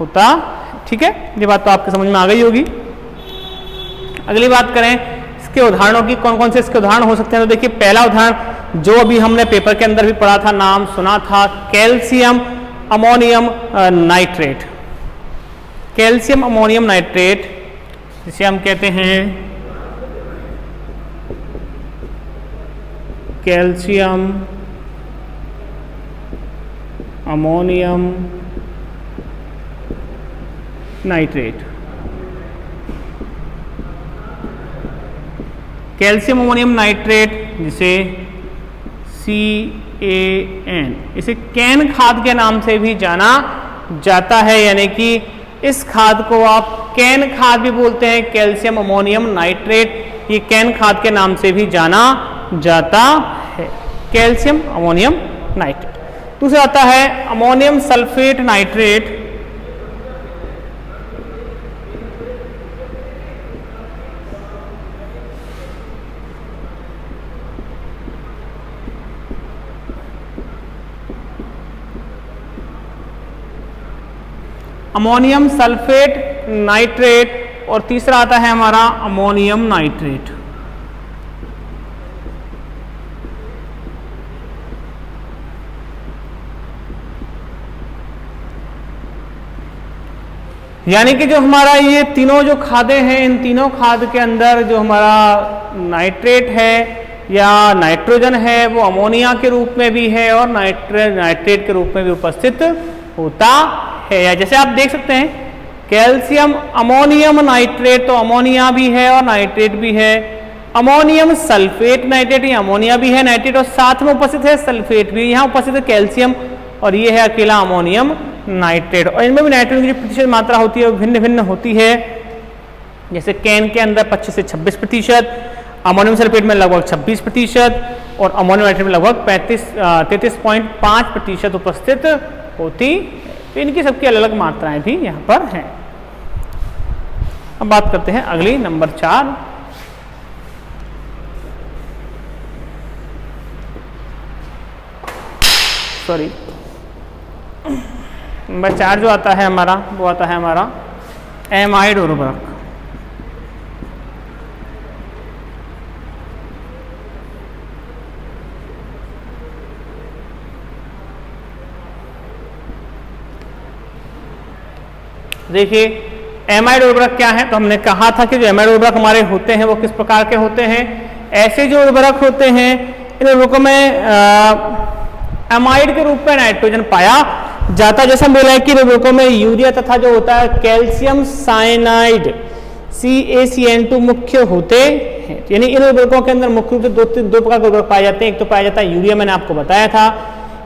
होता। ठीक है, ये बात तो आपके समझ में आ गई होगी। अगली बात करें इसके उदाहरणों की, कौन कौन से इसके उदाहरण हो सकते हैं। तो देखिए, पहला उदाहरण जो अभी हमने पेपर के अंदर भी पढ़ा था, नाम सुना था, calcium ammonium nitrate. Calcium ammonium nitrate जिसे हम कहते हैं calcium ammonium nitrate. Calcium ammonium nitrate जिसे CaN, इसे कैन खाद के नाम से भी जाना जाता है, यानी कि इस खाद को आप कैन खाद भी बोलते हैं, कैल्शियम अमोनियम नाइट्रेट, ये कैन खाद के नाम से भी जाना जाता है, कैल्शियम अमोनियम नाइट्रेट। दूसरा आता है ammonium sulphate nitrate. Ammonium sulphate nitrate और तीसरा आता है हमारा अमोनियम नाइट्रेट। यानी कि जो हमारा ये तीनों जो खादें हैं, इन तीनों खाद के अंदर जो हमारा नाइट्रेट है या नाइट्रोजन है वो अमोनिया के रूप में भी है और नाइट्रेट के रूप में भी उपस्थित होता है। या जैसे आप देख सकते हैं कैल्शियम अमोनियम नाइट्रेट, तो अमोनिया भी है और नाइट्रेट भी है। अमोनियम सल्फेट नाइट्रेट, ये अमोनिया भी है नाइट्रेट और साथ में उपस्थित है सल्फेट भी, यहाँ उपस्थित है कैल्शियम और ये है अकेला अमोनियम नाइट्रेट। और इनमें भी नाइट्रोजन की प्रतिशत मात्रा होती है वो भिन्न भिन्न होती है। जैसे कैन के अंदर 25 से 26%, अमोनियम सल्फेट में लगभग 26% और अमोनियम नाइट्रेट में लगभग 33.5% उपस्थित होती। तो इनकी सबकी अलग अलग मात्राएं भी यहाँ पर हैं। अब बात करते हैं अगली नंबर 4। सॉरी, नंबर 4 जो आता है हमारा वो आता है हमारा एमाइड उर्वरक। देखिए एमाइड उर्वरक क्या है, तो हमने कहा था कि जो एमाइड उर्वरक हमारे होते हैं वो किस प्रकार के होते हैं। ऐसे जो उर्वरक होते हैं इन उर्वरकों में एमाइड के रूप में नाइट्रोजन पाया जाता है। जैसा बोला है कि उर्वरकों में यूरिया तथा जो होता है कैल्शियम साइनाइड CaCN2 मुख्य होते हैं। यानी इन उर्वरकों के अंदर मुख्य रूप से दो प्रकार के उर्वरक पाए जाते हैं। एक तो पाया जाता है यूरिया, मैंने आपको बताया था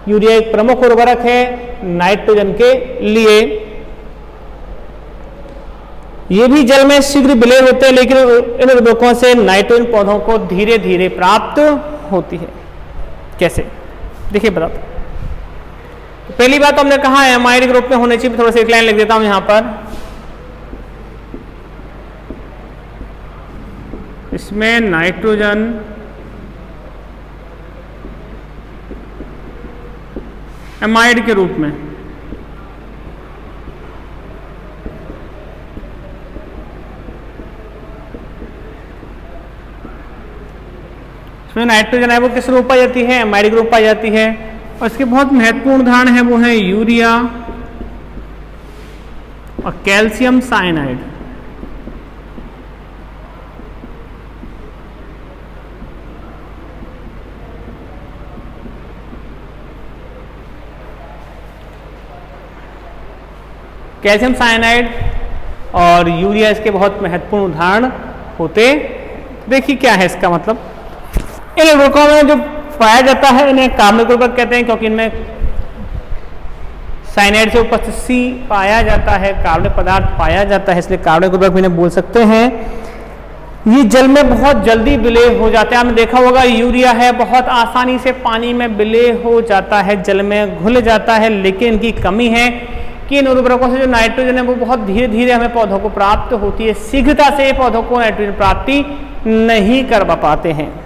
यूरिया एक प्रमुख उर्वरक है नाइट्रोजन के लिए। ये भी जल में शीघ्र विलय होते हैं, लेकिन इन उर्वरकों से नाइट्रोजन पौधों को धीरे धीरे प्राप्त होती है। कैसे, देखिए बताते हैं। तो पहली बात तो हमने कहा एमाइड के रूप में होने चाहिए। थोड़ा सा एक लाइन लिख देता हूं यहां पर। इसमें नाइट्रोजन एमाइड के रूप में नाइट्रोजन है वो किस रूप पाई जाती है, एमाइड के रूप पाई जाती है। और इसके बहुत महत्वपूर्ण उदाहरण है वो है यूरिया और कैल्शियम साइनाइड। कैल्शियम साइनाइड और यूरिया इसके बहुत महत्वपूर्ण उदाहरण होते। देखिए क्या है इसका मतलब, इन उर्वरकों में जो पाया जाता है इन्हें कार्बनिक उर्वरक कहते हैं, क्योंकि इनमें साइनाइड से उपस्थित C पाया जाता है, कार्बनिक पदार्थ पाया जाता है, इसलिए कार्बनिक उर्वरक भी इन्हें बोल सकते हैं। ये जल में बहुत जल्दी विलय हो जाते हैं। आपने देखा होगा यूरिया है बहुत आसानी से पानी में विलय हो जाता है, जल में घुल जाता है। लेकिन इनकी कमी है कि इन उर्वरकों से जो नाइट्रोजन है वो बहुत धीरे धीरे हमें पौधों को प्राप्त होती है, शीघ्रता से पौधों को नाइट्रोजन प्राप्ति नहीं कर पाते हैं।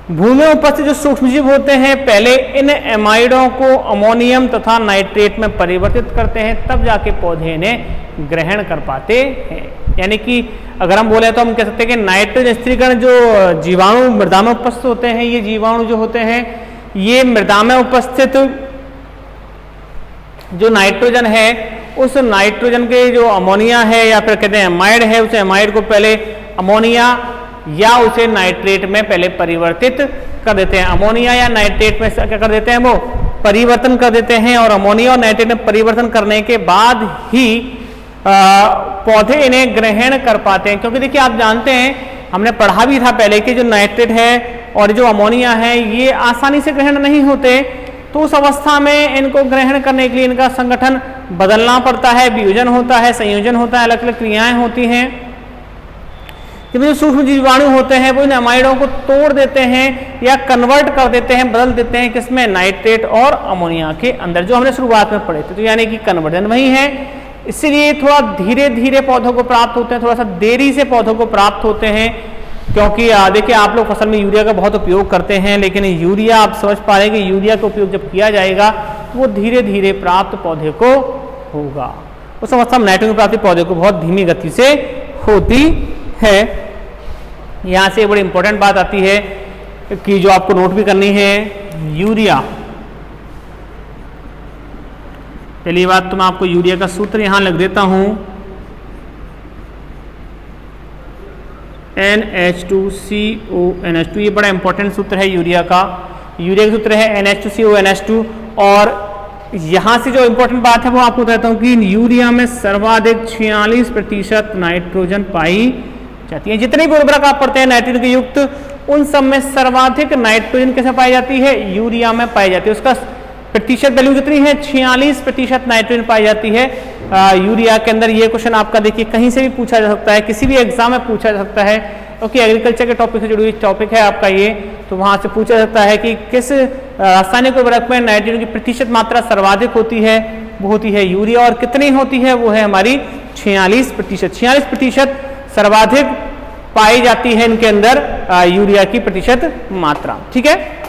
भूमि में उपस्थित जो सूक्ष्मजीव होते हैं पहले इन एमाइडों को अमोनियम तथा नाइट्रेट में परिवर्तित करते हैं, तब जाके पौधे इन्हें ग्रहण कर पाते हैं। यानी कि अगर हम बोले तो हम कह सकते हैं कि नाइट्रोजन स्थिरीकरण जो जीवाणु मृदा में उपस्थित होते हैं, ये जीवाणु जो होते हैं ये मृदा में उपस्थित जो नाइट्रोजन है उस नाइट्रोजन के जो अमोनिया है या फिर कहते हैं एमाइड है, उस एमाइड को पहले अमोनिया या उसे नाइट्रेट में पहले परिवर्तित कर देते हैं। अमोनिया या नाइट्रेट में क्या कर देते हैं, वो परिवर्तन कर देते हैं। और अमोनिया और नाइट्रेट में परिवर्तन करने के बाद ही पौधे इन्हें ग्रहण कर पाते हैं। क्योंकि देखिए आप जानते हैं, हमने पढ़ा भी था पहले कि जो नाइट्रेट है और जो अमोनिया है ये आसानी से ग्रहण नहीं होते, तो उस अवस्था में इनको ग्रहण करने के लिए इनका संगठन बदलना पड़ता है, वियोजन होता है, संयोजन होता है, अलग अलग क्रियाएं होती हैं। जब जो सूक्ष्म जीवाणु होते हैं वो इन एमाइडों को तोड़ देते हैं या कन्वर्ट कर देते हैं, बदल देते हैं किसमें, नाइट्रेट और अमोनिया के अंदर, जो हमने शुरुआत में पढ़े थे। तो यानी कि कन्वर्जन वही है, इसलिए थोड़ा धीरे धीरे पौधों को प्राप्त होते हैं, थोड़ा सा देरी से पौधों को प्राप्त होते हैं। क्योंकि देखिए आप लोग फसल में यूरिया का बहुत उपयोग करते हैं, लेकिन यूरिया आप समझ पा रहे हैं कि यूरिया का उपयोग जब किया जाएगा तो वो धीरे धीरे प्राप्त पौधे को होगा। उस अवस्था में नाइट्रोजन की प्राप्ति पौधे को बहुत धीमी गति से होती है। यहाँ से बड़ी इंपॉर्टेंट बात आती है कि जो आपको नोट भी करनी है, यूरिया। पहली बात तो मैं आपको यूरिया का सूत्र यहाँ लिख देता हूँ, NH2CONH2, ये बड़ा इंपॉर्टेंट सूत्र है यूरिया का। यूरिया का सूत्र है NH2CONH2। और यहाँ से जो इंपॉर्टेंट बात है वो आपको बताता हूँ कि यूरिया में सर्वाधिक 46% नाइट्रोजन पाई जाती है। जितने भी उर्वरक आप पढ़ते हैं नाइट्रोजन के युक्त, उन सब में सर्वाधिक नाइट्रोजन कैसे पाई जाती है? यूरिया में पाई जाती है। उसका प्रतिशत वैल्यू कितनी है? 46% नाइट्रोजन पाई जाती है यूरिया के अंदर। ये क्वेश्चन आपका देखिए कहीं से भी पूछा जा सकता है, किसी भी एग्जाम में पूछा जा सकता है, क्योंकि एग्रीकल्चर के टॉपिक से जुड़ी हुई टॉपिक है आपका ये, तो वहां से पूछा जा सकता है कि किस रासायनिक उर्वरक में नाइट्रोजन की प्रतिशत मात्रा सर्वाधिक होती है? वो होती है यूरिया। और कितनी होती है? वो है हमारी 46%। 46% सर्वाधिक पाई जाती है इनके अंदर यूरिया की प्रतिशत मात्रा। ठीक है,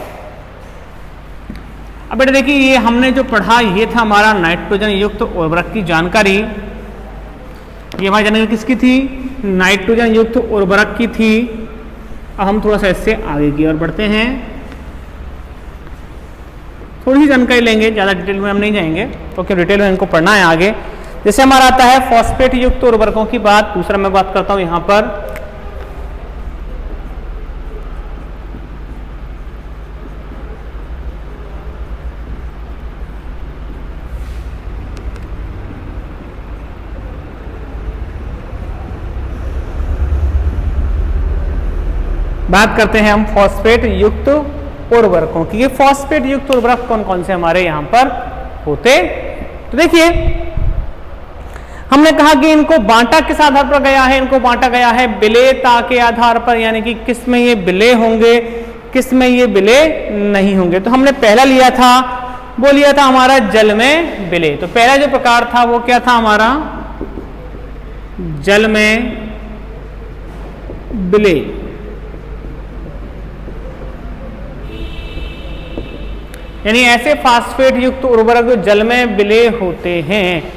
अब बेटा देखिए ये हमने जो पढ़ा ये था हमारा नाइट्रोजन युक्त उर्वरक की जानकारी। ये हमारी जानकारी किसकी थी? नाइट्रोजन युक्त उर्वरक की थी। अब हम थोड़ा सा इससे आगे की ओर बढ़ते हैं, थोड़ी सी जानकारी लेंगे, ज़्यादा डिटेल में हम नहीं जाएंगे क्योंकि डिटेल में इनको पढ़ना है आगे। जैसे हमारा आता है फॉस्फेट युक्त उर्वरकों की बात। दूसरा मैं बात करता हूँ यहाँ पर बात करते हैं हम फॉस्फेट युक्त उर्वरकों की। ये फॉस्फेट युक्त उर्वरक कौन कौन से हमारे यहाँ पर होते? तो देखिए हमने कहा कि इनको बांटा किस आधार पर गया है? इनको बांटा गया है विलेयता के आधार पर, यानी कि किस में ये विलेय होंगे, किस में ये विलेय नहीं होंगे। तो हमने पहला लिया था, वो लिया था हमारा जल में विलेय। तो पहला जो प्रकार था वो क्या था हमारा? जल में विलेय। यानी ऐसे फास्फेट युक्त उर्वरक जो जल में विलेय होते हैं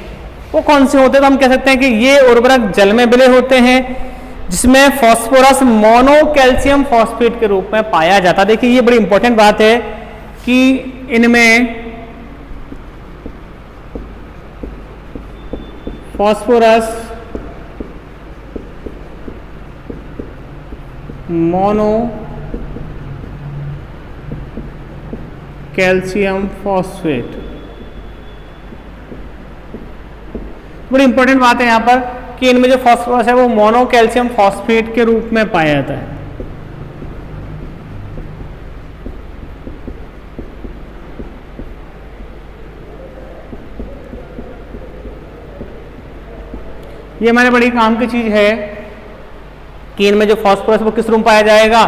वो कौन से होते हैं? तो हम कह सकते हैं कि ये उर्वरक जल में विलेय होते हैं जिसमें फास्फोरस मोनो कैल्शियम फॉस्फेट के रूप में पाया जाता है। देखिए ये बड़ी इंपॉर्टेंट बात है कि इनमें फास्फोरस मोनो कैल्शियम फॉस्फेट, बड़ी इंपॉर्टेंट बात है यहां पर कि इनमें जो फास्फोरस है वो मोनो कैल्शियम फॉस्फेट के रूप में पाया जाता है। ये हमारे बड़ी काम की चीज है कि इनमें जो फास्फोरस वो किस रूप में पाया जाएगा?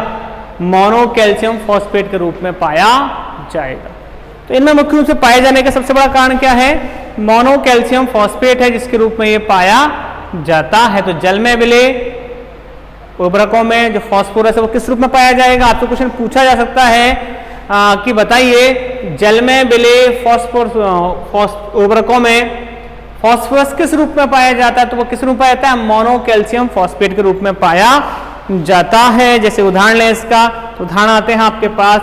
मोनो कैल्शियम फॉस्फेट के रूप में पाया जाएगा। तो इनमें मुख्य रूप से पाए जाने का सबसे बड़ा कारण क्या है? मोनो कैल्शियम फॉस्फेट है जिसके रूप में ये पाया जाता है। तो जल में विलेय उर्वरकों में जो फास्फोरस है वो किस रूप में पाया जाएगा? आपसे क्वेश्चन पूछा जा सकता है कि बताइए जल में विलेय फास्फोरस उर्वरकों में फास्फोरस किस रूप में पाया जाता है? तो वो किस रूप में पाया जाता है? मोनो कैल्शियम फॉस्फेट के रूप में पाया जाता है। जैसे उदाहरण लें इसका, तो उदाहरण आते हैं आपके पास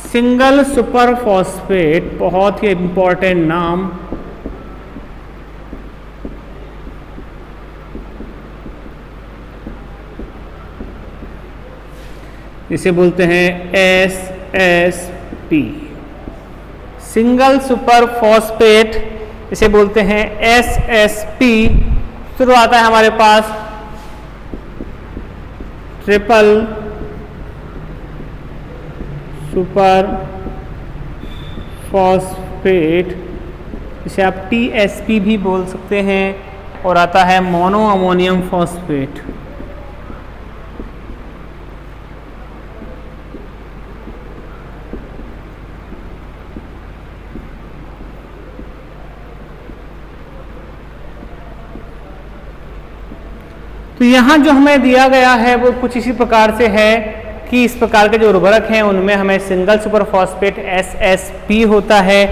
सिंगल सुपर फॉस्फेट, बहुत ही इंपॉर्टेंट नाम, इसे बोलते हैं SSP, सिंगल सुपर फॉस्फेट, इसे बोलते हैं SSP। फिर आता है हमारे पास ट्रिपल सुपर फॉस्फेट, इसे आप TSP भी बोल सकते हैं। और आता है मोनो अमोनियम फॉस्फेट। तो यहाँ जो हमें दिया गया है वो कुछ इसी प्रकार से है कि इस प्रकार के जो उर्वरक हैं उनमें हमें सिंगल सुपर फॉस्फेट SSP होता है।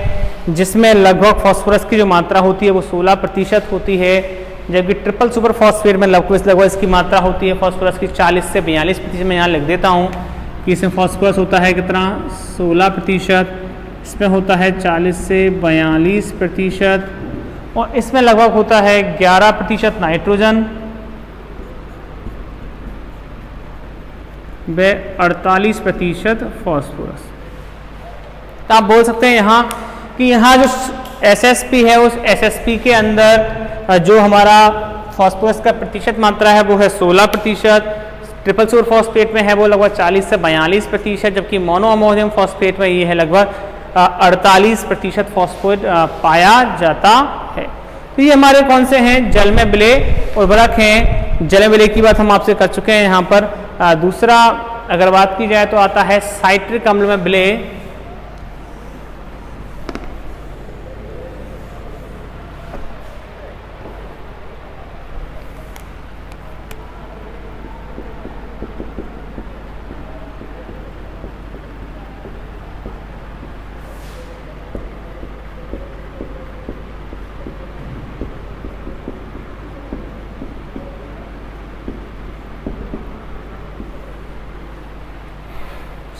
जिसमें लगभग फास्फोरस की जो मात्रा होती है वो 16% होती है, जबकि ट्रिपल सुपर फॉस्फेट में लगभग इसकी मात्रा होती है फास्फोरस की 40 से 42%। मैं यहाँ लिख देता हूँ कि इसमें फास्फोरस होता है कितना, 16%, इसमें होता है 40 से 42%, और इसमें लगभग होता है 11% नाइट्रोजन व 48% फास्फोरस। तो आप बोल सकते हैं यहाँ कि यहाँ जो SSP है उस SSP के अंदर जो हमारा फास्फोरस का प्रतिशत मात्रा है वो है 16%, ट्रिपल सुपर फॉस्फेट में है वो लगभग 40 से 42%, जबकि मोनो अमोनियम फॉस्फेट में ये है लगभग 48% फॉस्फेट पाया जाता है। तो ये हमारे कौन से हैं, जल में विलेय उर्वरक हैं। जल में विलेय की बात हम आपसे कर चुके हैं। यहाँ पर दूसरा अगर बात की जाए तो आता है साइट्रिक अम्ल में विलेय।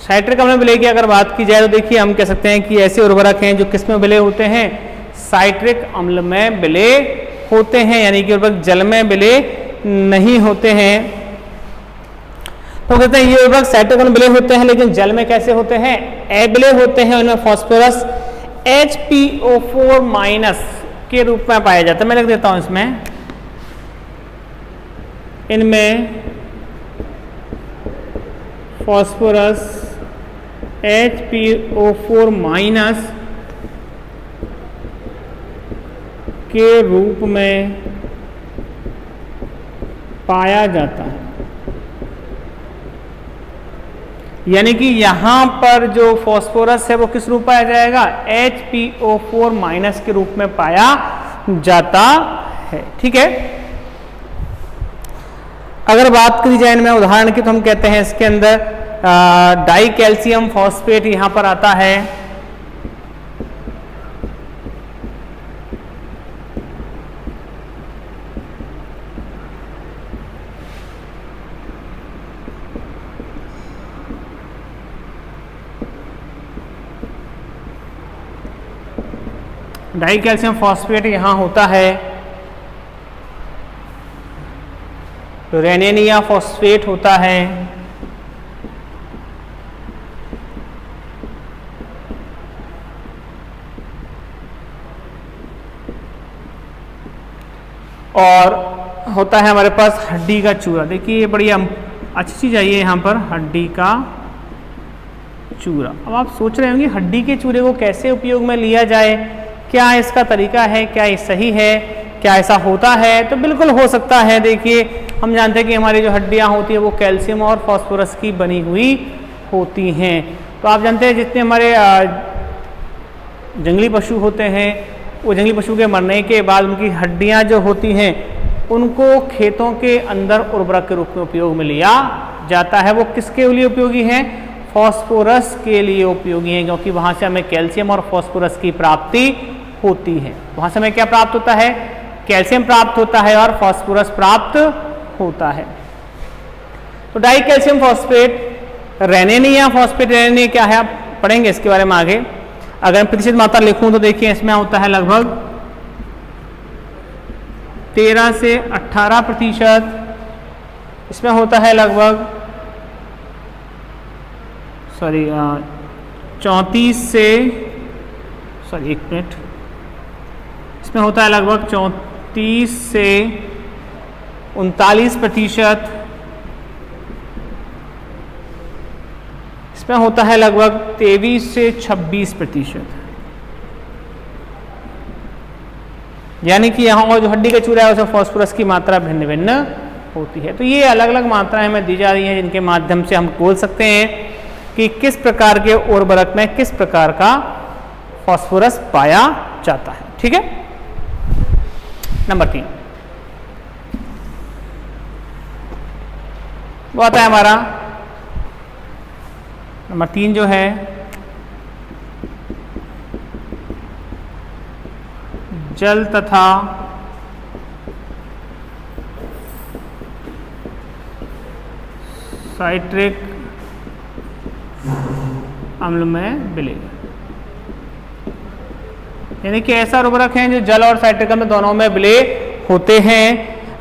साइट्रिक अम्ल में विलेय की अगर बात की जाए तो देखिए हम कह सकते हैं कि ऐसे उर्वरक हैं जो किस में विलेय होते हैं, साइट्रिक अम्ल में विलेय होते हैं, यानी कि उर्वरक जल में विलेय नहीं होते हैं। तो कहते हैं ये उर्वरक साइट्रिक अम्ल में विलेय होते हैं, लेकिन जल में कैसे होते हैं, अविलेय होते हैं। उनमें फास्फोरस HPO4- के रूप में पाया जाता है। मैं लिख देता हूं इसमें, इनमें फास्फोरस HPO4- के रूप में पाया जाता है। यानी कि यहां पर जो फास्फोरस है वो किस रूप में पाया जाएगा, HPO4- के रूप में पाया जाता है। ठीक है, अगर बात करी जाए इनमें उदाहरण की तो हम कहते हैं इसके अंदर डाई कैल्शियम फॉस्फेट यहां पर आता है, डाई कैल्शियम फॉस्फेट यहां होता है, तो रेनेनिया फॉस्फेट होता है, और होता है हमारे पास हड्डी का चूरा। देखिए ये बड़ी अच्छी चीज़ आई है यहाँ पर, हड्डी का चूरा। अब आप सोच रहे होंगे हड्डी के चूरे को कैसे उपयोग में लिया जाए, क्या इसका तरीका है, क्या ये सही है, क्या ऐसा होता है? तो बिल्कुल हो सकता है। देखिए हम जानते हैं कि हमारी जो हड्डियाँ होती हैं वो कैल्शियम और फास्फोरस की बनी हुई होती हैं। तो आप जानते हैं जितने हमारे जंगली पशु होते हैं, वो जंगली पशु के मरने के बाद उनकी हड्डियाँ जो होती हैं उनको खेतों के अंदर उर्वरक के रूप में उपयोग में लिया जाता है। वो किसके लिए उपयोगी हैं? फास्फोरस के लिए उपयोगी हैं, क्योंकि वहाँ से हमें कैल्शियम और फास्फोरस की प्राप्ति होती है। वहाँ से हमें क्या प्राप्त होता है? कैल्शियम प्राप्त होता है और फास्फोरस प्राप्त होता है। तो डाई कैल्शियम फॉस्फेट, रेनेनिया फॉस्फेट, रेनेनिया क्या है आप पढ़ेंगे इसके बारे में आगे। अगर मैं प्रतिशत मात्रा लिखूं तो देखिए इसमें होता है लगभग 13 से 18%, इसमें होता है लगभग 34 से एक मिनट, इसमें होता है लगभग 34 से 39%, इसमें होता है लगभग 23 से 26%। यानी कि यहाँ जो हड्डी का चूरा है उसमें फास्फोरस की मात्रा भिन्न भिन्न होती है। तो ये अलग अलग मात्राएं हमें दी जा रही हैं, जिनके माध्यम से हम बोल सकते हैं कि किस प्रकार के उर्वरक में किस प्रकार का फास्फोरस पाया जाता है। ठीक है। नंबर 3 वो आता है हमारा नंबर 3 जो है जल तथा साइट्रिक अम्ल में विलय, यानी कि ऐसा उर्वरक हैं जो जल और साइट्रिक अम्ल दोनों में विलय होते हैं।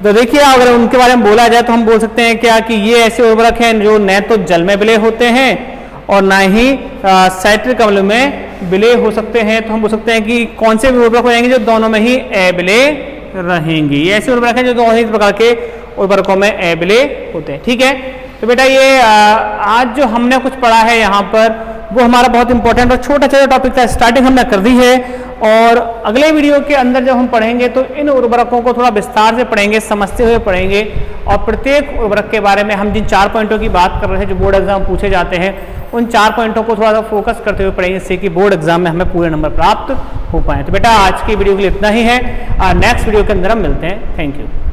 तो देखिए अगर उनके बारे में बोला जाए तो हम बोल सकते हैं क्या कि ये ऐसे उर्वरक हैं जो न तो जल में विलय होते हैं और ना ही साइट्रिक अम्ल में विलय हो सकते हैं। तो हम बोल सकते हैं कि कौन से भी उर्वरक हो जाएंगे जो दोनों में ही अविलय रहेंगी। ये ऐसे उर्वरक हैं जो दोनों ही प्रकार के उर्वरकों में अविलय होते हैं। ठीक है, तो बेटा ये आज जो हमने कुछ पढ़ा है यहाँ पर वो हमारा बहुत इंपॉर्टेंट और छोटा छोटा टॉपिक था, स्टार्टिंग हमने कर दी है। और अगले वीडियो के अंदर जब हम पढ़ेंगे तो इन उर्वरकों को थोड़ा विस्तार से पढ़ेंगे, समझते हुए पढ़ेंगे और प्रत्येक उर्वरक के बारे में हम जिन 4 पॉइंटों की बात कर रहे हैं जो बोर्ड एग्जाम पूछे जाते हैं उन 4 पॉइंटों को थोड़ा सा फोकस करते हुए पढ़ेंगे, जिससे कि बोर्ड एग्जाम में हमें पूरे नंबर प्राप्त हो पाए। तो बेटा आज की वीडियो के लिए इतना ही है, नेक्स्ट वीडियो के अंदर हम मिलते हैं। Thank you.